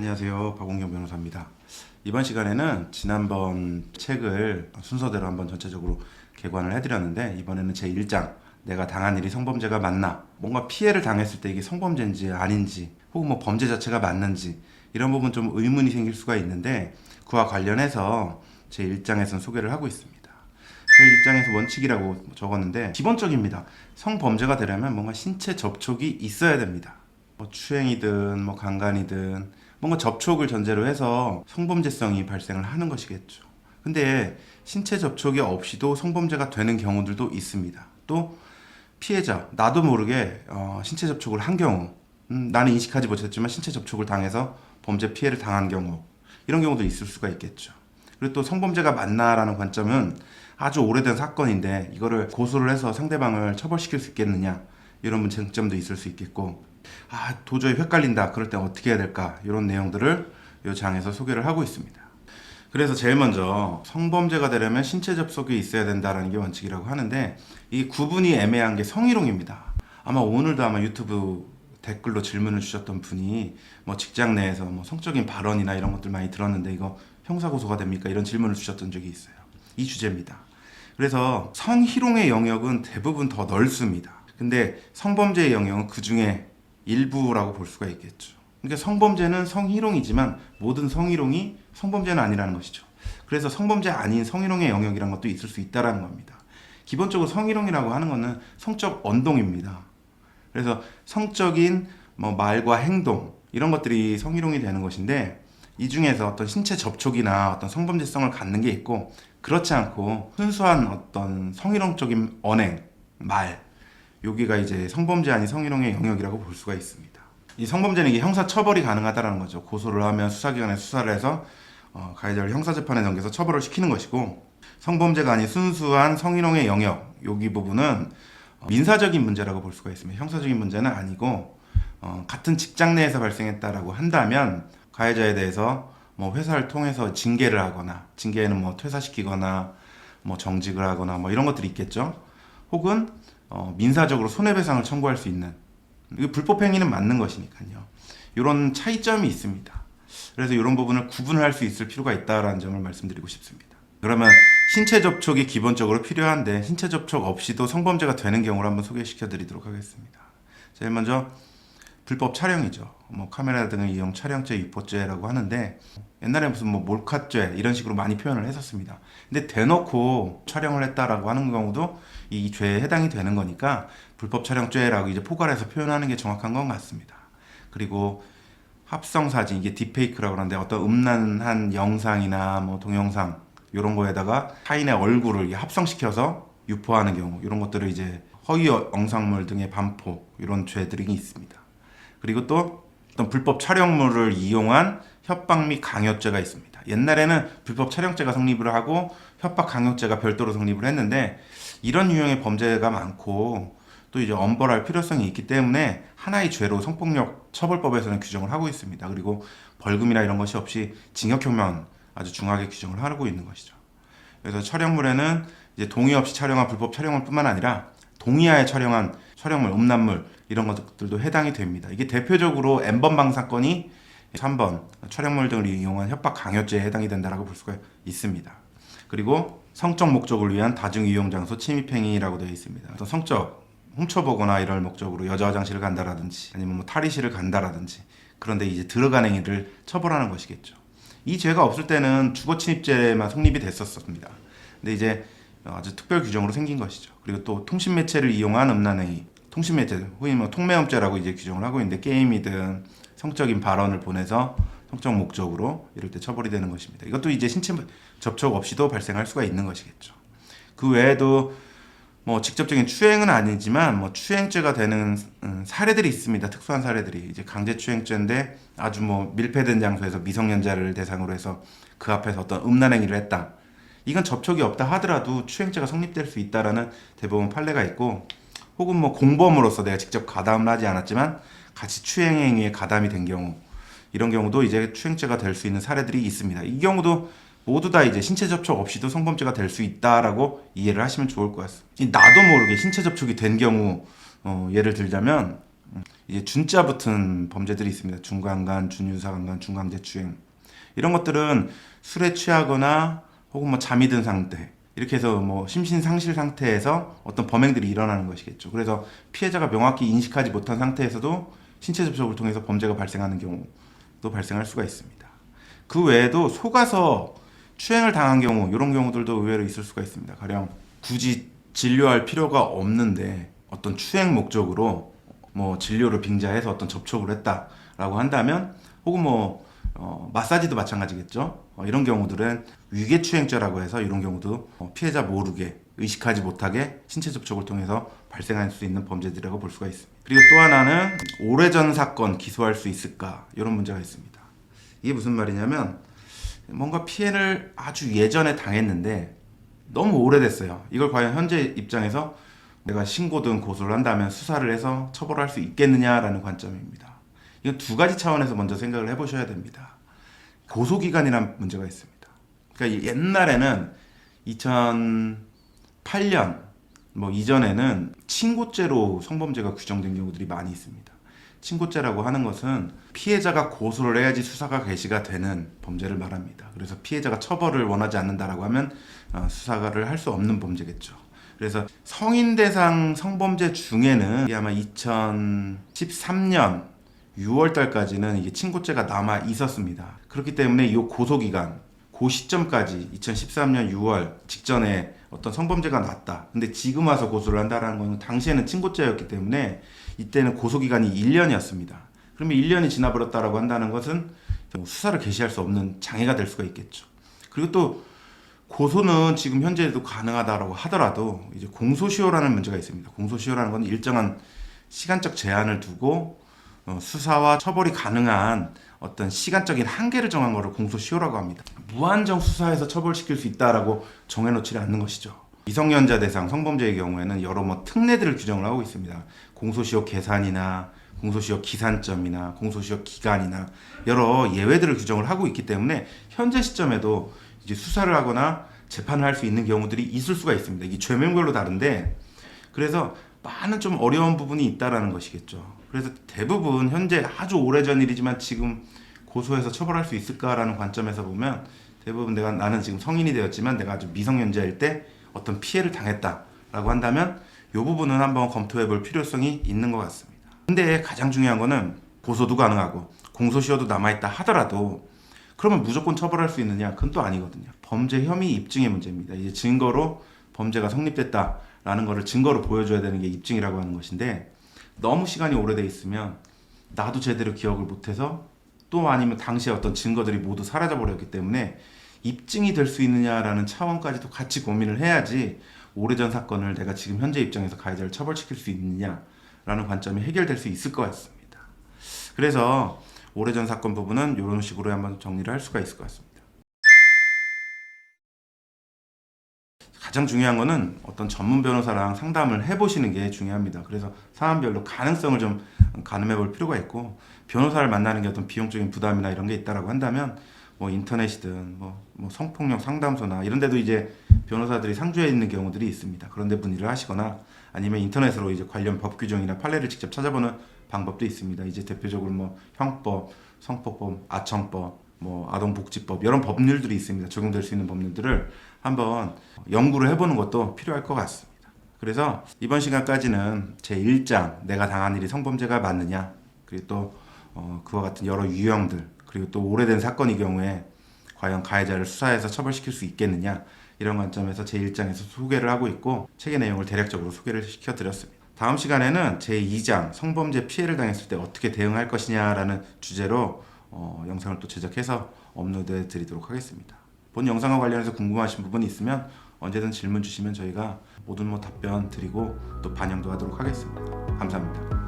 안녕하세요. 박홍경 변호사입니다. 이번 시간에는 지난번 책을 순서대로 한번 전체적으로 개관을 해드렸는데, 이번에는 제 1장 내가 당한 일이 성범죄가 맞나, 뭔가 피해를 당했을 때 이게 성범죄인지 아닌지, 혹은 뭐 범죄 자체가 맞는지 이런 부분 좀 의문이 생길 수가 있는데, 그와 관련해서 제 1장에서는 소개를 하고 있습니다. 제 1장에서 원칙이라고 적었는데 기본적입니다. 성범죄가 되려면 뭔가 신체 접촉이 있어야 됩니다. 뭐 추행이든 뭐 강간이든 뭔가 접촉을 전제로 해서 성범죄성이 발생을 하는 것이겠죠. 근데 신체 접촉이 없이도 성범죄가 되는 경우들도 있습니다. 또 피해자, 나도 모르게 신체 접촉을 한 경우, 나는 인식하지 못했지만 신체 접촉을 당해서 범죄 피해를 당한 경우, 이런 경우도 있을 수가 있겠죠. 그리고 또 성범죄가 맞나라는 관점은 아주 오래된 사건인데 이거를 고소를 해서 상대방을 처벌시킬 수 있겠느냐, 이런 쟁점도 있을 수 있겠고, 도저히 헷갈린다, 그럴 때 어떻게 해야 될까, 이런 내용들을 이 장에서 소개를 하고 있습니다. 그래서 제일 먼저 성범죄가 되려면 신체 접촉이 있어야 된다는 게 원칙이라고 하는데, 이 구분이 애매한 게 성희롱입니다. 오늘도 유튜브 댓글로 질문을 주셨던 분이 뭐 직장 내에서 뭐 성적인 발언이나 이런 것들 많이 들었는데 이거 형사고소가 됩니까? 이런 질문을 주셨던 적이 있어요. 이 주제입니다. 그래서 성희롱의 영역은 대부분 더 넓습니다. 근데 성범죄의 영역은 그 중에 일부라고 볼 수가 있겠죠. 그러니까 성범죄는 성희롱이지만 모든 성희롱이 성범죄는 아니라는 것이죠. 그래서 성범죄 아닌 성희롱의 영역이라는 것도 있을 수 있다는 겁니다. 기본적으로 성희롱이라고 하는 것은 성적 언동입니다. 그래서 성적인 말과 행동, 이런 것들이 성희롱이 되는 것인데, 이 중에서 어떤 신체 접촉이나 어떤 성범죄성을 갖는 게 있고, 그렇지 않고 순수한 어떤 성희롱적인 언행, 말, 여기가 이제 성범죄 아닌 성희롱의 영역이라고 볼 수가 있습니다. 이 성범죄는 이게 형사 처벌이 가능하다는 거죠. 고소를 하면 수사기관에 수사를 해서 가해자를 형사재판에 넘겨서 처벌을 시키는 것이고, 성범죄가 아닌 순수한 성희롱의 영역, 여기 부분은 민사적인 문제라고 볼 수가 있습니다. 형사적인 문제는 아니고, 같은 직장 내에서 발생했다라고 한다면 가해자에 대해서 회사를 통해서 징계를 하거나, 징계는 퇴사시키거나 정직을 하거나 이런 것들이 있겠죠. 혹은 민사적으로 손해배상을 청구할 수 있는, 불법행위는 맞는 것이니까요. 이런 차이점이 있습니다. 그래서 이런 부분을 구분을 할 수 있을 필요가 있다는 점을 말씀드리고 싶습니다. 그러면 신체 접촉이 기본적으로 필요한데 신체 접촉 없이도 성범죄가 되는 경우를 한번 소개시켜 드리도록 하겠습니다. 제일 먼저 불법 촬영이죠. 카메라 등을 이용 촬영죄, 유포죄라고 하는데, 옛날에 무슨 몰카죄 이런 식으로 많이 표현을 했었습니다. 근데 대놓고 촬영을 했다라고 하는 경우도 이 죄에 해당이 되는 거니까 불법 촬영죄라고 이제 포괄해서 표현하는 게 정확한 것 같습니다. 그리고 합성 사진, 이게 딥페이크라고 하는데, 어떤 음란한 영상이나 동영상 이런 거에다가 타인의 얼굴을 합성시켜서 유포하는 경우, 이런 것들을 이제 허위 영상물 등의 반포, 이런 죄들이 있습니다. 그리고 또 어떤 불법 촬영물을 이용한 협박 및 강요죄가 있습니다. 옛날에는 불법 촬영죄가 성립을 하고 협박 강요죄가 별도로 성립을 했는데, 이런 유형의 범죄가 많고 또 이제 엄벌할 필요성이 있기 때문에 하나의 죄로 성폭력 처벌법에서는 규정을 하고 있습니다. 그리고 벌금이나 이런 것이 없이 징역형만 아주 중하게 규정을 하고 있는 것이죠. 그래서 촬영물에는 이제 동의 없이 촬영한 불법 촬영물뿐만 아니라 동의하에 촬영한 촬영물, 음란물 이런 것들도 해당이 됩니다. 이게 대표적으로 N번방 사건이 3번 촬영물 등을 이용한 협박 강요죄에 해당이 된다고 볼 수가 있습니다. 그리고 성적 목적을 위한 다중 이용 장소 침입행위라고 되어 있습니다. 어떤 성적 훔쳐보거나 이럴 목적으로 여자 화장실을 간다라든지 아니면 탈의실을 간다라든지, 그런데 이제 들어간 행위를 처벌하는 것이겠죠. 이 죄가 없을 때는 주거침입죄만 성립이 됐었습니다. 근데 이제 아주 특별 규정으로 생긴 것이죠. 그리고 또 통신매체를 이용한 음란행위, 통신매체, 후임 통매음죄라고 이제 규정을 하고 있는데, 게임이든 성적인 발언을 보내서 성적 목적으로 이럴 때 처벌이 되는 것입니다. 이것도 이제 신체 접촉 없이도 발생할 수가 있는 것이겠죠. 그 외에도 직접적인 추행은 아니지만 추행죄가 되는 사례들이 있습니다. 특수한 사례들이 이제 강제추행죄인데, 아주 밀폐된 장소에서 미성년자를 대상으로 해서 그 앞에서 어떤 음란 행위를 했다. 이건 접촉이 없다 하더라도 추행죄가 성립될 수 있다라는 대법원 판례가 있고, 혹은 공범으로서 내가 직접 가담을 하지 않았지만 같이 추행 행위에 가담이 된 경우, 이런 경우도 이제 추행죄가 될 수 있는 사례들이 있습니다. 이 경우도 모두 다 이제 신체 접촉 없이도 성범죄가 될 수 있다라고 이해를 하시면 좋을 것 같습니다. 나도 모르게 신체 접촉이 된 경우, 예를 들자면 이제 준자 붙은 범죄들이 있습니다. 중강간, 준유사강간, 중강제추행 이런 것들은 술에 취하거나 혹은 뭐 잠이 든 상태 이렇게 해서 뭐 심신상실 상태에서 어떤 범행들이 일어나는 것이겠죠. 그래서 피해자가 명확히 인식하지 못한 상태에서도 신체 접촉을 통해서 범죄가 발생하는 경우도 발생할 수가 있습니다. 그 외에도 속아서 추행을 당한 경우 이런 경우들도 의외로 있을 수가 있습니다. 가령 굳이 진료할 필요가 없는데 어떤 추행 목적으로 뭐 진료를 빙자해서 어떤 접촉을 했다라고 한다면 혹은 뭐 마사지도 마찬가지겠죠. 이런 경우들은 위계추행죄라고 해서 이런 경우도 피해자 모르게 의식하지 못하게 신체 접촉을 통해서 발생할 수 있는 범죄들이라고 볼 수가 있습니다. 그리고 또 하나는 오래전 사건 기소할 수 있을까 이런 문제가 있습니다. 이게 무슨 말이냐면 뭔가 피해를 아주 예전에 당했는데 너무 오래됐어요. 이걸 과연 현재 입장에서 내가 신고든 고소를 한다면 수사를 해서 처벌할 수 있겠느냐라는 관점입니다. 이건 두 가지 차원에서 먼저 생각을 해보셔야 됩니다. 고소기간이라는 문제가 있습니다. 그러니까 옛날에는 2008년 뭐 이전에는 친고죄로 성범죄가 규정된 경우들이 많이 있습니다. 친고죄라고 하는 것은 피해자가 고소를 해야지 수사가 개시가 되는 범죄를 말합니다. 그래서 피해자가 처벌을 원하지 않는다라고 하면 수사를 할 수 없는 범죄겠죠. 그래서 성인 대상 성범죄 중에는 이게 아마 2013년 6월 달까지는 이게 친고죄가 남아 있었습니다. 그렇기 때문에 이 고소기간, 그 시점까지 2013년 6월 직전에 어떤 성범죄가 났다. 근데 지금 와서 고소를 한다는 건 당시에는 친고죄였기 때문에 이때는 고소기간이 1년이었습니다. 그러면 1년이 지나버렸다라고 한다는 것은 수사를 개시할 수 없는 장애가 될 수가 있겠죠. 그리고 또 고소는 지금 현재도 가능하다고 하더라도 이제 공소시효라는 문제가 있습니다. 공소시효라는 건 일정한 시간적 제한을 두고 수사와 처벌이 가능한 어떤 시간적인 한계를 정한 것을 공소시효라고 합니다. 무한정 수사해서 처벌시킬 수 있다라고 정해놓지 않는 것이죠. 미성년자 대상 성범죄의 경우에는 여러 뭐 특례들을 규정을 하고 있습니다. 공소시효 계산이나 공소시효 기산점이나 공소시효 기간이나 여러 예외들을 규정을 하고 있기 때문에 현재 시점에도 이제 수사를 하거나 재판을 할 수 있는 경우들이 있을 수가 있습니다. 이게 죄명별로 다른데 그래서 많은 좀 어려운 부분이 있다라는 것이겠죠. 그래서 대부분 현재 아주 오래전 일이지만 지금 고소해서 처벌할 수 있을까라는 관점에서 보면 대부분 나는 지금 성인이 되었지만 내가 아주 미성년자일 때 어떤 피해를 당했다라고 한다면 이 부분은 한번 검토해 볼 필요성이 있는 것 같습니다. 근데 가장 중요한 거는 고소도 가능하고 공소시효도 남아있다 하더라도 그러면 무조건 처벌할 수 있느냐? 그건 또 아니거든요. 범죄 혐의 입증의 문제입니다. 이제 증거로 범죄가 성립됐다라는 것을 증거로 보여줘야 되는 게 입증이라고 하는 것인데 너무 시간이 오래돼 있으면 나도 제대로 기억을 못해서 또 아니면 당시에 어떤 증거들이 모두 사라져버렸기 때문에 입증이 될 수 있느냐라는 차원까지도 같이 고민을 해야지 오래전 사건을 내가 지금 현재 입장에서 가해자를 처벌시킬 수 있느냐라는 관점이 해결될 수 있을 것 같습니다. 그래서 오래전 사건 부분은 이런 식으로 한번 정리를 할 수가 있을 것 같습니다. 가장 중요한 거는 어떤 전문 변호사랑 상담을 해보시는 게 중요합니다. 그래서 사안별로 가능성을 좀 가늠해 볼 필요가 있고 변호사를 만나는 게 어떤 비용적인 부담이나 이런 게 있다라고 한다면 뭐 인터넷이든 뭐 성폭력 상담소나 이런 데도 이제 변호사들이 상주해 있는 경우들이 있습니다. 그런 데 문의를 하시거나 아니면 인터넷으로 이제 관련 법 규정이나 판례를 직접 찾아보는 방법도 있습니다. 이제 대표적으로 뭐 형법, 성폭법, 아청법, 뭐 아동복지법 이런 법률들이 있습니다. 적용될 수 있는 법률들을 한번 연구를 해보는 것도 필요할 것 같습니다. 그래서 이번 시간까지는 제 1장 내가 당한 일이 성범죄가 맞느냐 그리고 또 그와 같은 여러 유형들 그리고 또 오래된 사건의 경우에 과연 가해자를 수사해서 처벌시킬 수 있겠느냐 이런 관점에서 제 1장에서 소개를 하고 있고 책의 내용을 대략적으로 소개를 시켜드렸습니다. 다음 시간에는 제2장 성범죄 피해를 당했을 때 어떻게 대응할 것이냐라는 주제로 영상을 또 제작해서 업로드해 드리도록 하겠습니다. 본 영상과 관련해서 궁금하신 부분이 있으면 언제든 질문 주시면 저희가 모든 답변 드리고 또 반영도 하도록 하겠습니다. 감사합니다.